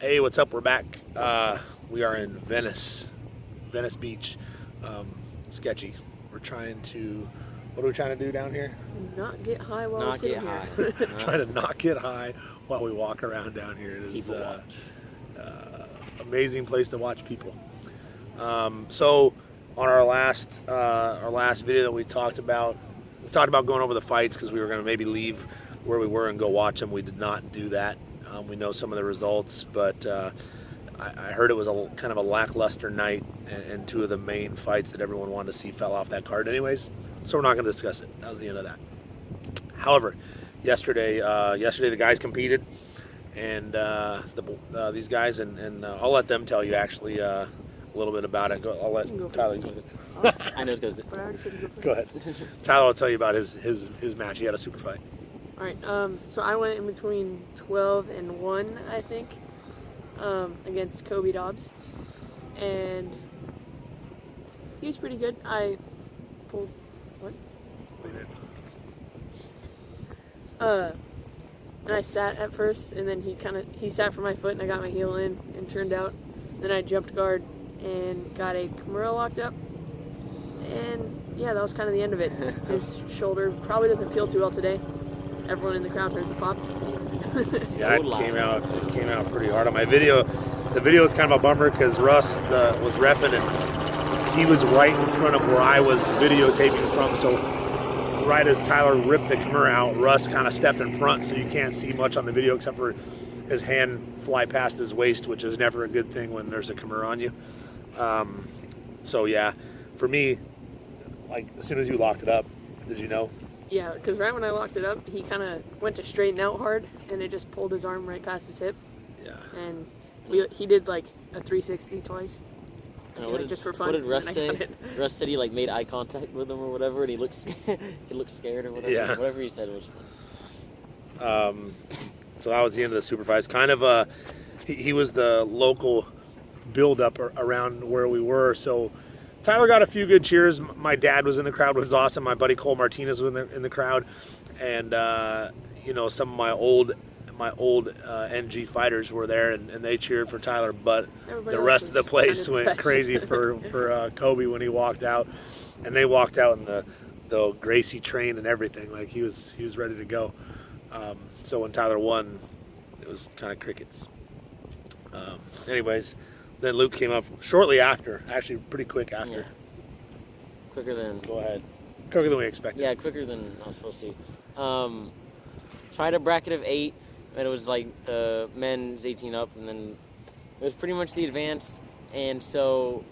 Hey, what's up? We're back. We are in Venice Beach. Sketchy. We're trying to. What are we trying to do down here? Not get high while we're Not sitting get here. high. Trying to not get high while we walk around down here. It is People watch. amazing place to watch people. So on our last video that we talked about going over the fights because we were going to maybe leave where we were and go watch them. We did not do that. We know some of the results, but I heard it was a kind of a lackluster night, and two of the main fights that everyone wanted to see fell off that card anyways, so we're not going to discuss it. That was the end of that. However, yesterday the guys competed, and these guys, and I'll let them tell you actually a little bit about it. I'll let Tyler go. I know it goes. But I already said you go first. Go ahead. Tyler will tell you about his match. He had a super fight. All right. So I went in between 12-1, I think, against Kobe Dobbs, and he was pretty good. I pulled what? And I sat at first, and then he sat for my foot, and I got my heel in and turned out. Then I jumped guard and got a Kimura locked up, and yeah, that was kind of the end of it. His shoulder probably doesn't feel too well today. Everyone in the crowd heard the pop. Yeah, it came out pretty hard on my video. The video is kind of a bummer because Russ was reffing, and he was right in front of where I was videotaping from. So right as Tyler ripped the Kimura out, Russ kind of stepped in front, so you can't see much on the video except for his hand fly past his waist, which is never a good thing when there's a Kimura on you. So yeah, for me, like as soon as you locked it up, did you know? Yeah, because right when I locked it up, he kind of went to straighten out hard, and it just pulled his arm right past his hip. Yeah. And he did like a 360 twice. I feel like just for fun. What did Russ and I say? got it. Russ said he like made eye contact with him or whatever, and he looked scared or whatever. Yeah. Whatever he said was fun. So that was the end of the super fights. Kind of he was the local build-up around where we were. So Tyler got a few good cheers. My dad was in the crowd, which was awesome. My buddy Cole Martinez was in the crowd, and some of my old NG fighters were there, and they cheered for Tyler. But Everybody the else rest of the was place under the went press. crazy for Kobe when he walked out, and they walked out in the Gracie train and everything. Like he was ready to go. So when Tyler won, it was kind of crickets. Anyways, then Luke came up shortly after, actually pretty quick after. Yeah. Quicker than. Go ahead. Quicker than we expected. Yeah, quicker than I was supposed to. Tried a bracket of 8, and it was like the men's 18 up, and then it was pretty much the advanced. And so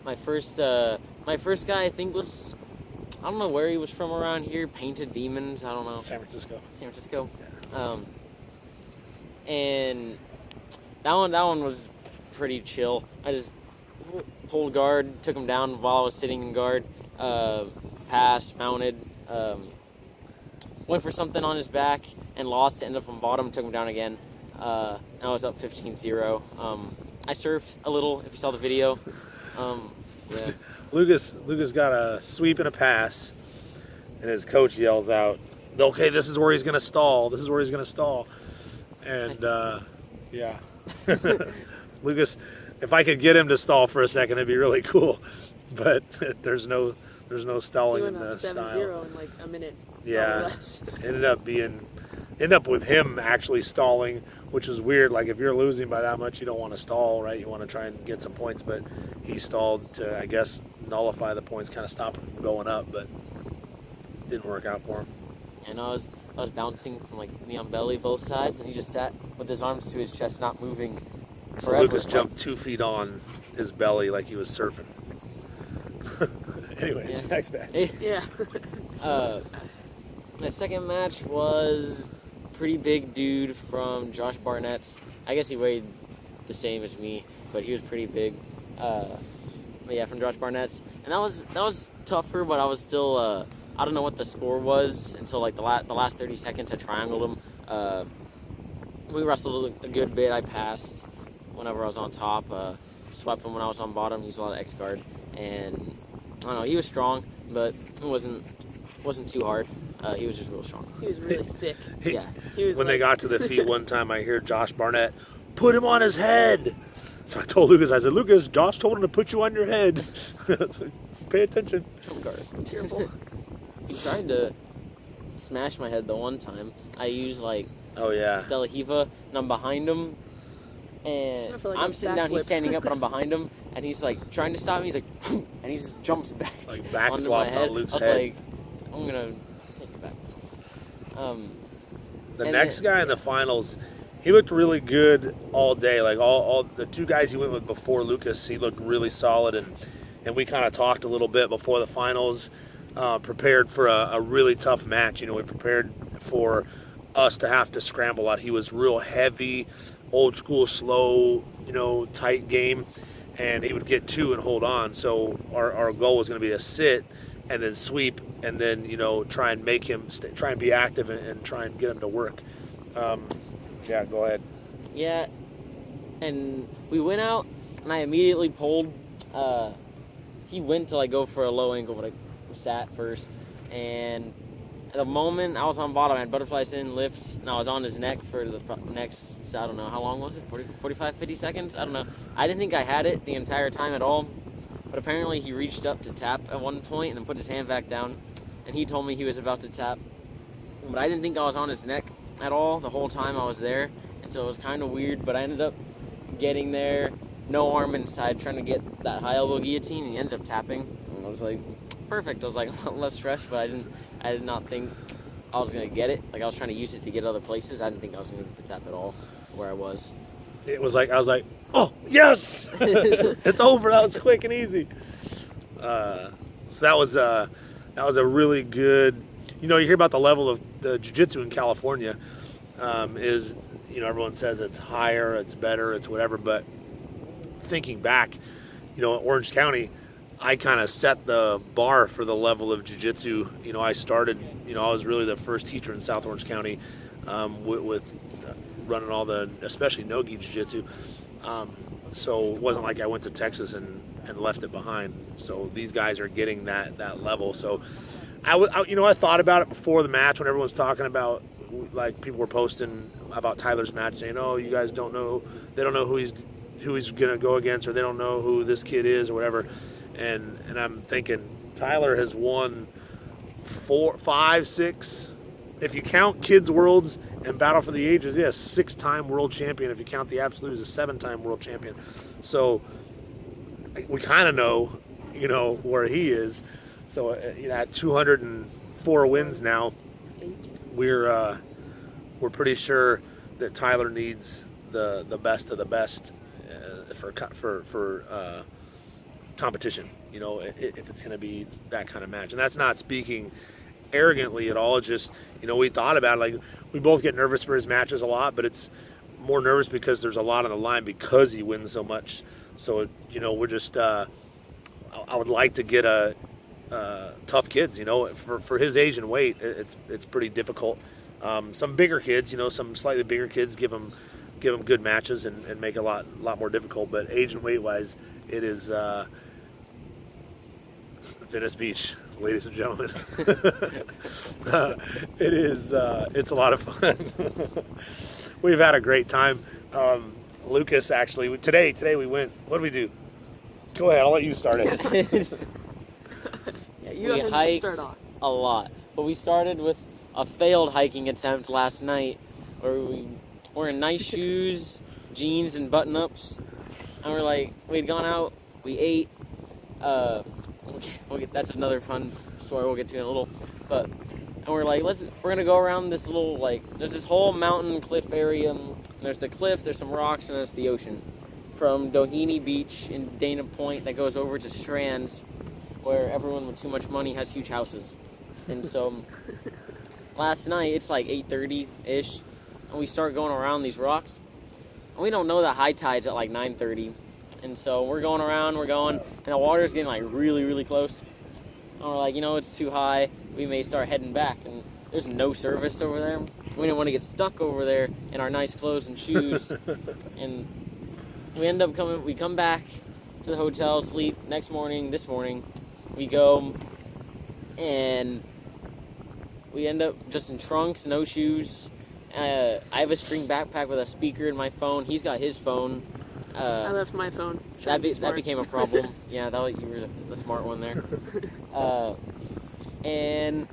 my first guy I think was, I don't know where he was from around here, Painted Demons, I don't know. San Francisco. San Francisco. Yeah. And that one was pretty chill. I just pulled guard, took him down while I was sitting in guard, passed, mounted, went for something on his back and lost, ended up on bottom, took him down again. I was up 15-0. I surfed a little, if you saw the video. Yeah. Lucas got a sweep and a pass, and his coach yells out, "Okay, this is where he's gonna stall. This is where he's gonna stall." And yeah, Lucas, if I could get him to stall for a second, it'd be really cool. But there's no stalling He in went the up style. 7-0 in like a minute. Yeah, Less. ended up with him actually stalling, which is weird. Like if you're losing by that much, you don't want to stall, right? You want to try and get some points, but he stalled to, I guess, nullify the points, kind of stop him from going up, but didn't work out for him. And I was bouncing from like knee on belly both sides, and he just sat with his arms to his chest, not moving. So Forever. Lucas jumped 2 feet on his belly like he was surfing. Anyway, Yeah. next match. Yeah. My second match was pretty big dude from Josh Barnett's. I guess he weighed the same as me, but he was pretty big. But yeah, from Josh Barnett's, and that was tougher, but I was still I don't know what the score was until like the last 30 seconds. I triangled him. We wrestled a good bit. I passed whenever I was on top. Swept him when I was on bottom. Used a lot of X guard, and I don't know. He was strong, but it wasn't too hard. He was just real strong. He was really thick. Yeah. He was When they like- got to the feet one time, I hear Josh Barnett put him on his head. So I told Lucas, I said, Lucas, Josh told him to put you on your head. Pay attention. Trump card. Terrible. He tried to smash my head the one time. I used like Oh, yeah. De La Riva, and I'm behind him. And I feel like I'm a sitting down, he's backflip. standing up, and I'm behind him. And he's like trying to stop me. He's like, and he just jumps back. Like onto my backflopped head. on Luke's I was head. like, I'm gonna take it back. The and next then- guy in the finals, he looked really good all day. Like all the two guys he went with before Lucas, he looked really solid. And we kind of talked a little bit before the finals, prepared for a really tough match. We prepared for us to have to scramble a lot. He was real heavy, old school, slow, tight game, and he would get two and hold on. So our goal was going to be to sit and then sweep, and then try and make him try and be active and try and get him to work. Yeah, go ahead. Yeah, and we went out, and I immediately pulled. He went to like go for a low ankle, but I sat first. And at the moment I was on bottom, I had butterflies in, lift, and I was on his neck for the next, I don't know, how long was it? 45, 50 seconds? I don't know. I didn't think I had it the entire time at all, but apparently he reached up to tap at one point and then put his hand back down, and he told me he was about to tap. But I didn't think I was on his neck at all the whole time I was there, and so it was kind of weird, but I ended up getting there, no arm inside, trying to get that high elbow guillotine, and he ended up tapping. And I was like, perfect. I was like, less stress, but I did not think I was going to get it. Like, I was trying to use it to get other places. I didn't think I was going to get the tap at all where I was. It was like, I was like, oh, yes! It's over. That was quick and easy. So that was a really good, you hear about the level of the jiu-jitsu in California, is, everyone says it's higher, it's better, it's whatever, but thinking back, in Orange County, I kind of set the bar for the level of jiu-jitsu. I started, I was really the first teacher in South Orange County, with running all the, especially no-gi jiu-jitsu. So it wasn't like I went to Texas and left it behind. So these guys are getting that level. So I thought about it before the match when everyone's talking about, like, people were posting about Tyler's match saying, oh, you guys don't know, they don't know who he's gonna go against, or they don't know who this kid is or whatever. And I'm thinking Tyler has won 4, 5, 6, if you count Kids Worlds and Battle for the Ages, 6-time world champion. If you count the Absolute, he's a 7-time world champion. So we kind of know, where he is. So at 204 wins now, 8. we're pretty sure that Tyler needs the best of the best for competition. If it's going to be that kind of match, and that's not speaking arrogantly at all. It's just we thought about it. Like, we both get nervous for his matches a lot, but it's more nervous because there's a lot on the line because he wins so much. So we're just I would like to get a tough kids. For his age and weight, it's pretty difficult. Some bigger kids, some slightly bigger kids, give him good matches and make it a lot more difficult. But age and weight wise, it is Venice Beach, ladies and gentlemen. It is. It's a lot of fun. We've had a great time. Lucas, actually, today we went. What did we do? Go ahead. I'll let you start it. Yeah, We you go ahead and hiked start off. a lot, but we started with a failed hiking attempt last night where we were in nice shoes, jeans, and button-ups, and we'd gone out, we ate. That's another fun story we'll get to in a little, and we're like, we're gonna go around this little, there's this whole mountain cliff area, and there's the cliff, there's some rocks, and there's the ocean. From Doheny Beach in Dana Point that goes over to Strands, where everyone with too much money has huge houses. And so last night, it's like 8:30-ish, and we start going around these rocks, and we don't know that high tide's at like 9:30. And so we're going around, and the water's getting really, really close. And we're like, it's too high, we may start heading back. And there's no service over there. We didn't want to get stuck over there in our nice clothes and shoes. And we come back to the hotel, sleep. This morning, we go, and we end up just in trunks, no shoes, I have a string backpack with a speaker and my phone. He's got his phone. I left my phone. That became a problem. Yeah, you were the smart one there. And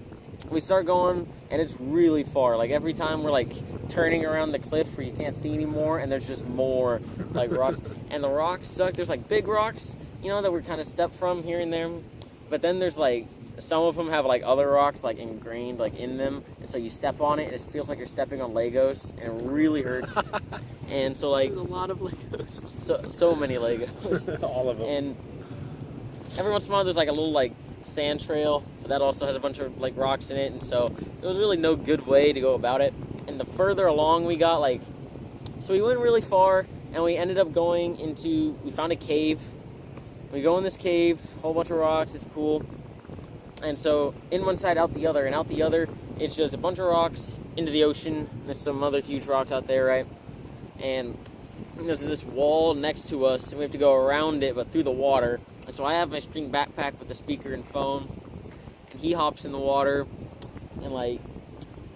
we start going, and it's really far. Like every time we're like turning around the cliff where you can't see anymore, and there's just more like rocks. And the rocks suck. There's like big rocks, that we're kind of stepped from here and there. But then there's like some of them have like other rocks like ingrained like in them, and so you step on it, and it feels like you're stepping on Legos, and it really hurts. And so like there's a lot of Legos. So many Legos, All of them. and every once in a while there's like a little like sand trail, but that also has a bunch of like rocks in it, and so there was really no good way to go about it. And the further along we got, so we went really far, and we ended up we found a cave. We go in this cave, whole bunch of rocks, it's cool. And so in one side, out the other, and out the other, it's just a bunch of rocks into the ocean. There's some other huge rocks out there, right? And there's this wall next to us, and we have to go around it, but through the water. And so I have my string backpack with the speaker and phone, and he hops in the water, and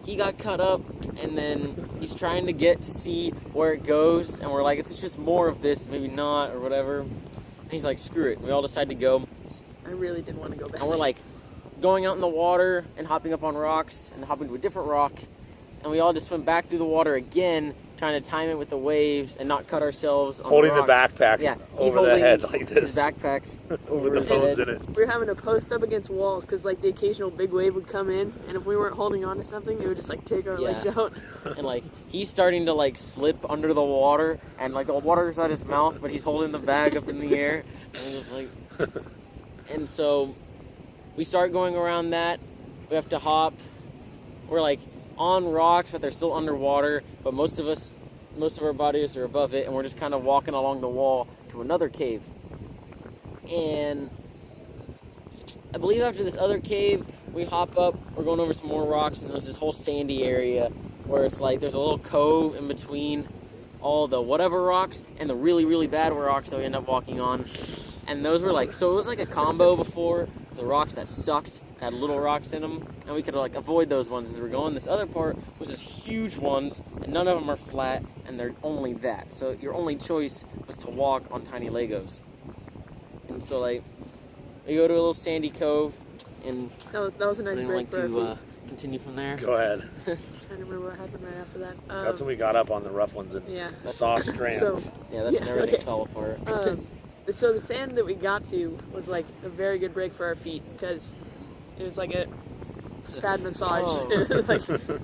he got cut up, and then he's trying to get to see where it goes, and we're like, if it's just more of this, maybe not, or whatever. And he's like, screw it. We all decide to go. I really didn't want to go back. And we're going out in the water and hopping up on rocks and hopping to a different rock, and we all just swim back through the water again, trying to time it with the waves and not cut ourselves on holding the the backpack over the head like his this. backpack over With the his phones head. in it. We were having to post up against walls because the occasional big wave would come in, and if we weren't holding on to something, it would just take our legs out. And he's starting to slip under the water, and the water's at his mouth, but he's holding the bag up in the air, and just and so we start going around that. We have to hop. We're on rocks, but they're still underwater, but most of our bodies are above it, and we're just kind of walking along the wall to another cave. And I believe after this other cave, we hop up, we're going over some more rocks, and there's this whole sandy area where it's there's a little cove in between all the whatever rocks and the really, really bad rocks that we end up walking on. And those were so it was a combo before, the rocks that sucked had little rocks in them, and we could avoid those ones as we were going. This other part was just huge ones, and none of them are flat, and they're only that. So your only choice was to walk on tiny Legos. And so we go to a little sandy cove, and That was a nice break for our feet. Continue from there. Go ahead. I don't remember what happened right after that. That's when we got up on the rough ones and saw strands. That's when everything fell apart. So the sand that we got to was a very good break for our feet because it was a bad massage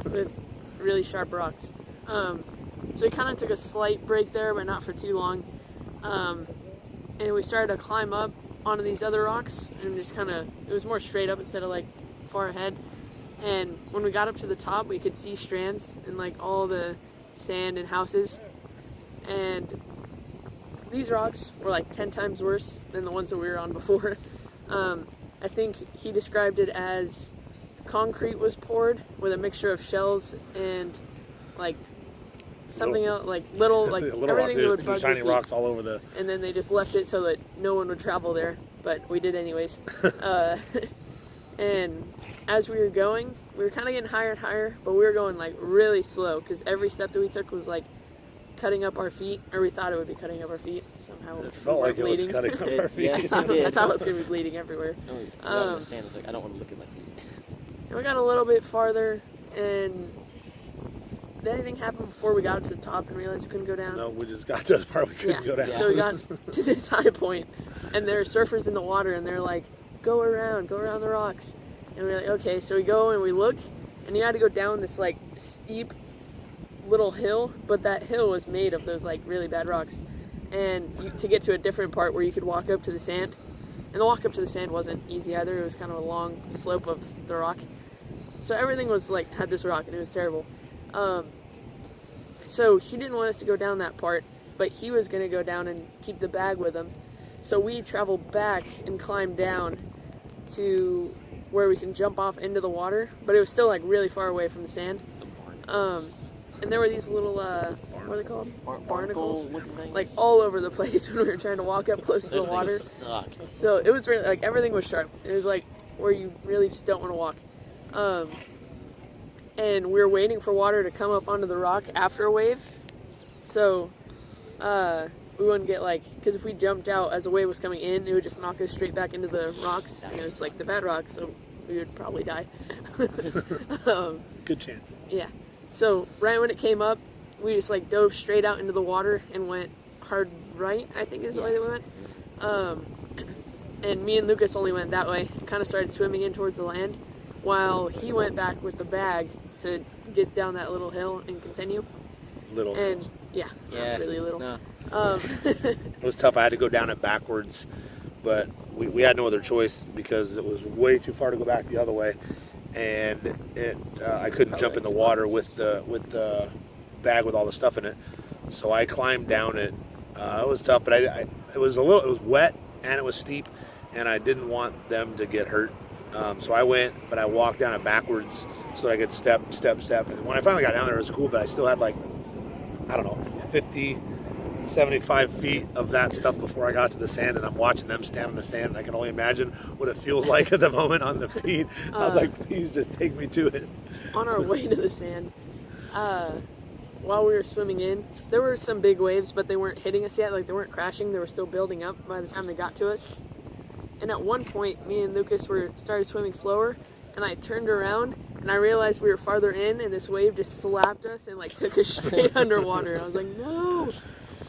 with really sharp rocks. So we kind of took a slight break there, but not for too long. And we started to climb up onto these other rocks, and just it was more straight up instead of far ahead. And when we got up to the top, we could see strands and all the sand and houses. And these rocks were 10 times worse than the ones that we were on before. I think he described it as concrete was poured with a mixture of shells and something else, little little everything that would bug your shiny feet. rocks all over the. And then they just left it so that no one would travel there, but we did anyways. And as we were going, we were kind of getting higher and higher, but we were going really slow because every step that we took was cutting up our feet, or we thought it would be cutting up our feet. Somehow It felt like bleeding. it was cutting up our feet. Yeah. I thought it was going to be bleeding everywhere. The sand was I don't want to look at my feet. And we got a little bit farther, and did anything happen before we got up to the top and realized we couldn't go down? No, we just got to the part we couldn't go down. So we got to this high point, and there are surfers in the water, and they're go around the rocks. And we're okay, so we go and we look, and you had to go down this steep little hill, but that hill was made of those really bad rocks. And to get to a different part where you could walk up to the sand, and the walk up to the sand wasn't easy either. It was kind of a long slope of the rock. So everything was had this rock, and it was terrible. So he didn't want us to go down that part, but he was going to go down and keep the bag with him. So we traveled back and climbed down to where we can jump off into the water, but it was still really far away from the sand. And there were these little, what are they called? Barnacles? All over the place when we were trying to walk up close to the water. Sucked. So it was really, everything was sharp. It was where you really just don't want to walk. and we were waiting for water to come up onto the rock after a wave. So we wouldn't get because if we jumped out as a wave was coming in, it would just knock us straight back into the rocks. And it was like the bad rocks, so we would probably die. Good chance. Yeah. So right when it came up, we just dove straight out into the water and went hard right, I think is the way that we went. And me and Lucas only went that way, kind of started swimming in towards the land, while he went back with the bag to get down that little hill and continue. Little. And yeah, Yeah. really little. No. It was tough. I had to go down it backwards, but we had no other choice because it was way too far to go back the other way, and I couldn't jump in the water with the bag with all the stuff in it. So I climbed down it. It was tough, but it was wet and it was steep, and I didn't want them to get hurt. So I went, but I walked down it backwards so that I could step. And when I finally got down there, it was cool, but I still had 50, 75 feet of that stuff before I got to the sand, and I'm watching them stand on the sand, and I can only imagine what it feels like at the moment on the feet. I was like, please just take me to it. On our way to the sand, while we were swimming in, there were some big waves, but they weren't hitting us yet. They weren't crashing. They were still building up by the time they got to us. And at one point, me and Lucas started swimming slower, and I turned around, and I realized we were farther in, and this wave just slapped us and took us straight underwater. I was like, no!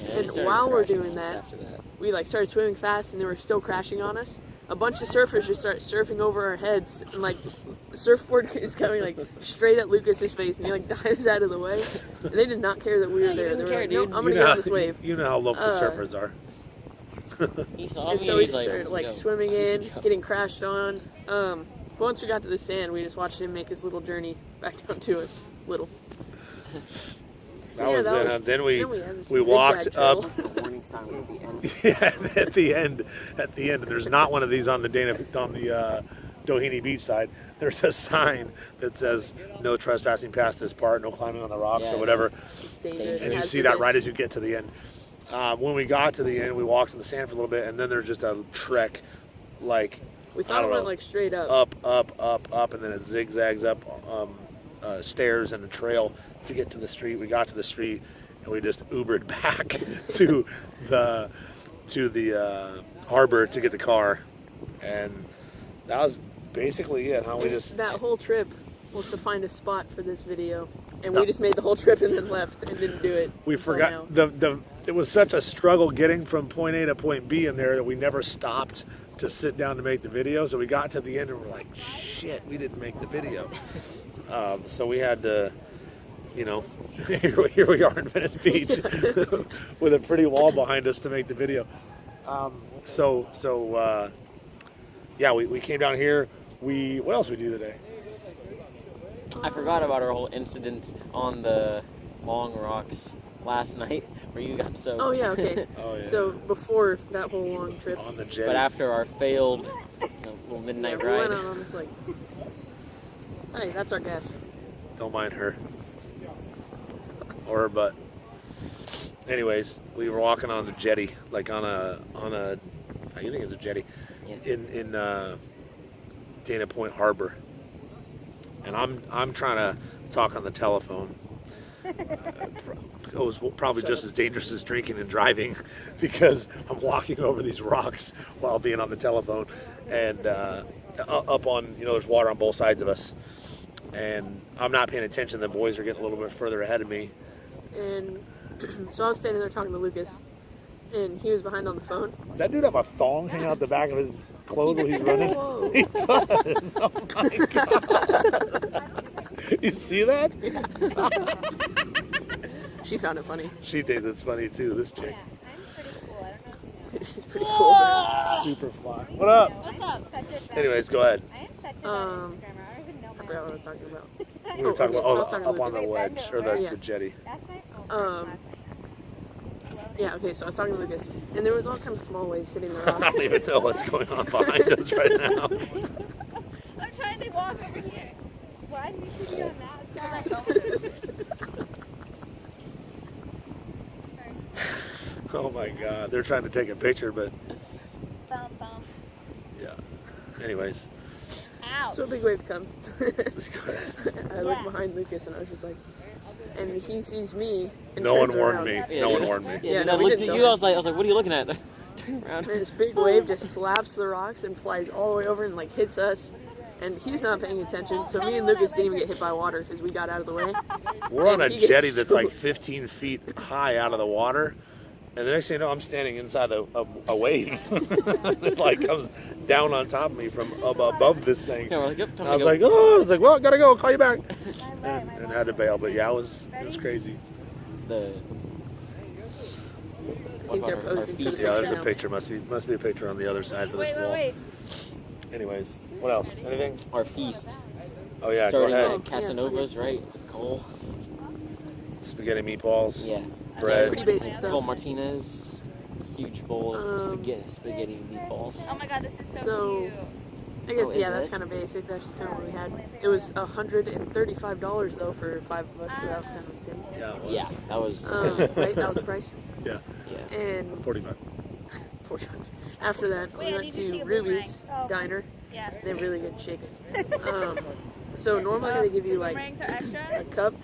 Yeah, And they started while we're crashing doing on us that, after that. we started swimming fast, and they were still crashing on us. A bunch of surfers just start surfing over our heads, and the surfboard is coming straight at Lucas's face, and he dives out of the way. And they did not care that we were there. They were like, no, I'm gonna get on this wave. You know how local surfers are. He saw And me, so we he's just started "Go." swimming in, Go. getting crashed on. But once we got to the sand, we just watched him make his little journey back down to us. Little. That was it. Then we had this walked zigzag up. trail. The warning sign was at the end. Yeah, at the end, there's not one of these on the Doheny Beach side. There's a sign that says no trespassing past this part, no climbing on the rocks Yeah, or whatever. Dangerous. And you Hazardous. see that right as you get to the end. When we got to the end, we walked in the sand for a little bit, and then there's just a trek, We thought it went straight up. up, and then it zigzags up stairs and a trail to get to the street. We got to the street, and we just Ubered back to the harbor to get the car, and that was basically it. How we just That whole trip was to find a spot for this video, and we just made the whole trip and then left and didn't do it. we until forgot now. it was such a struggle getting from point A to point B in there that we never stopped to sit down to make the video. So we got to the end and we're like, shit, we didn't make the video. So we had to, here we are in Venice Beach with a pretty wall behind us to make the video. Yeah, we came down here. What else we do today? I forgot about our whole incident on the long rocks last night where you got soaked. Oh yeah, okay. Oh, yeah. So before that whole long trip, On the jetty. But after our failed little midnight we went ride. on this hey, that's our guest. Don't mind her. Or her butt. Anyways, we were walking on the jetty, on a I think it's a jetty, Yeah. in Dana Point Harbor. And I'm trying to talk on the telephone. It was probably just as dangerous as drinking and driving because I'm walking over these rocks while being on the telephone, and up on, there's water on both sides of us, and I'm not paying attention. The boys are getting a little bit further ahead of me. And so I was standing there talking to Lucas, and he was behind on the phone. Does that dude have a thong hanging out the back of his clothes while he's running? Whoa. He does. Oh my god. You see that? She found it funny. She thinks it's funny too, this chick. She's pretty cool. Super fly. What up? What's up? Anyways, go ahead. I am such a Um, bad Instagrammer. I don't even know I my forgot what I was talking about. We were talking okay, about so I was talking to up on the Lucas. wedge or the Yeah. jetty. That's my Yeah, okay, so I was talking to Lucas, and there was all kind of small waves hitting the I rock. don't even know what's going on behind us right now. I'm trying to walk over here. Why do you keep doing that? Oh my god. They're trying to take a picture, but Bum, bum. yeah. Anyways. Ouch. So a big wave comes. I look Yeah. behind Lucas and I was just like, and he sees me. And No one turns warned around. me. Yeah, No one yeah. warned me. Yeah, Yeah, and no, I we looked didn't at tell you. him. I was like, what are you looking at? Turn around. And this big wave just slaps the rocks and flies all the way over and like hits us. And he's not paying attention. So me and Lucas didn't even get hit by water because we got out of the way. We're on a And he gets jetty that's so- like 15 feet high out of the water. And the next thing you know, I'm standing inside a wave. It like comes down on top of me from above this thing. Yeah, we're like, yep, time And I to was go. like, oh, I was like, well, gotta go, call you back. Bye, And had to bail. But yeah, it was crazy. The I think they're posing for the feast. Yeah, there's now. a picture. Must be a picture on the other side of this Wait, wall. wait. Anyways, what else? Anything? Our feast. Oh yeah, Starting go ahead. at Casanova's, right? With Cole. Spaghetti meatballs. Yeah. Bread. Pretty basic stuff. Cole Martinez. Huge bowl of Um, spaghetti meatballs. Oh my god, this is so, So- cute. I guess, Oh, is yeah, that's it? kind of basic. That's just kind of what we had. It was $135 though for 5 of us, so that was kind of insane. Yeah. It was. Yeah, that was. Right, that was the price. Yeah. Yeah. And 45. 45. After that, Wait, we I went need to take to a boomerang. Ruby's Oh. Diner. Yeah. They have really good shakes. So normally they give you like Boomerangs are extra? a cup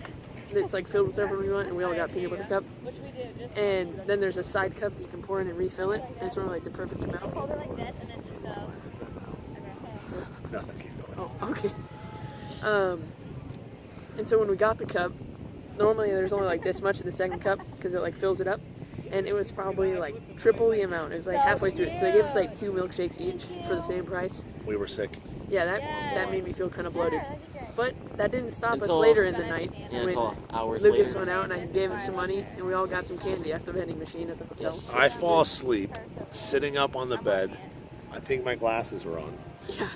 that's like filled with whatever we want, and we all got peanut butter cup. Which we do. Just And then there's a side cup that you can pour in and refill it, and it's normally like the perfect amount. hold it like this and then just go. Okay. Nothing. Keep going. Oh, okay. And so when we got the cup, normally there's only like this much in the second cup because it like fills it up, and it was probably like triple the amount. It was like halfway through it, so they gave us like 2 milkshakes each for the same price. We were sick. Yeah, that made me feel kind of bloated. But that didn't stop us Until- later in the night Yeah, when until hours Lucas later. went out and I gave him some money, and we all got some candy at the vending machine at the hotel. Yes. I fall asleep sitting up on the bed. I think my glasses were on.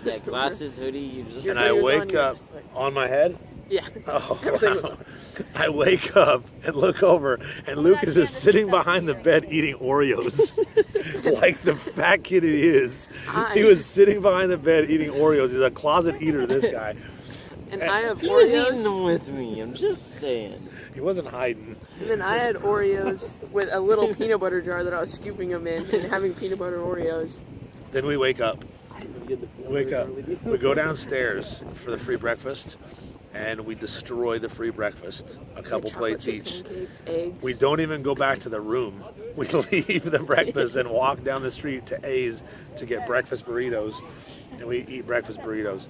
Yeah, glasses, hoodie, you just. Your And I hoodie was wake on, you were up just like- on my head. Yeah. Oh, Everything was wow. on. I wake up and look over, and Lucas is sitting behind the bed eating Oreos. Like the fat kid he is. He was sitting behind the bed eating Oreos. He's a closet eater, this guy. And I have He was eating Oreos, them with me. I'm just saying. He wasn't hiding. and then I had Oreos with a little peanut butter jar that I was scooping them in and having peanut butter Oreos. Then we wake up. Wake up. We go downstairs for the free breakfast, and we destroy the free breakfast. A couple Chocolate plates chip each. Pancakes, eggs. We don't even go back to the room. We leave the breakfast and walk down the street to A's to get breakfast burritos, and we eat breakfast burritos.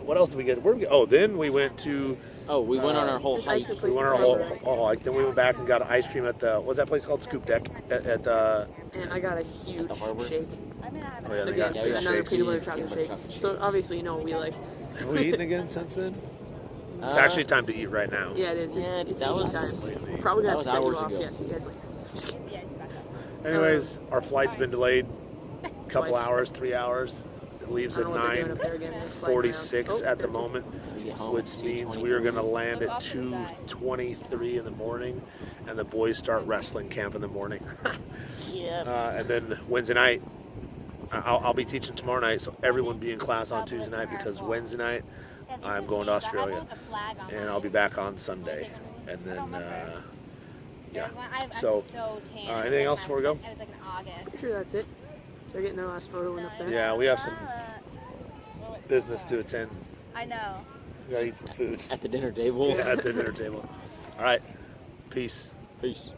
What else did we get? Where did we, oh, then we went to. Oh, we went on our whole This ice hike. cream We place went in our whole. Denver. Oh, like, then we went back and got ice cream at the. What's that place called? Scoop Deck at And I got a huge the harbor? shake. I mean, I have Oh yeah, they Again, got yeah, we big got another shakes. peanut butter Peanut chocolate butter shake. chocolate shake. So obviously, you know what we like. Have we eaten again since then? It's Uh, actually time to eat right now. Yeah, it is. Yeah, It's that eating was- time. Lately. We're probably gonna that have to cut was you hours off. ago. Yes, you guys like. yeah, it's back up. Anyways, our flight's been delayed. Couple Twice. hours, 3 hours. It leaves I at don't know what they're doing up there again. They're sliding around. 9:46 Oh, at the they're- moment, we get home which at means we are going to 2:23. land at 2:23 in the morning, and the boys start wrestling camp in the morning. Yeah. And then Wednesday night, I'll be teaching tomorrow night, so everyone be in class on Tuesday night because Wednesday night I'm going to Australia, and I'll be back on Sunday, and then yeah. So, anything else before we go? It was like in August. Pretty sure that's it. They're getting their last photo one up there. Yeah, we have some business to attend. I know. We gotta eat some food. At the dinner table. Yeah, at the dinner table. All right, peace. Peace.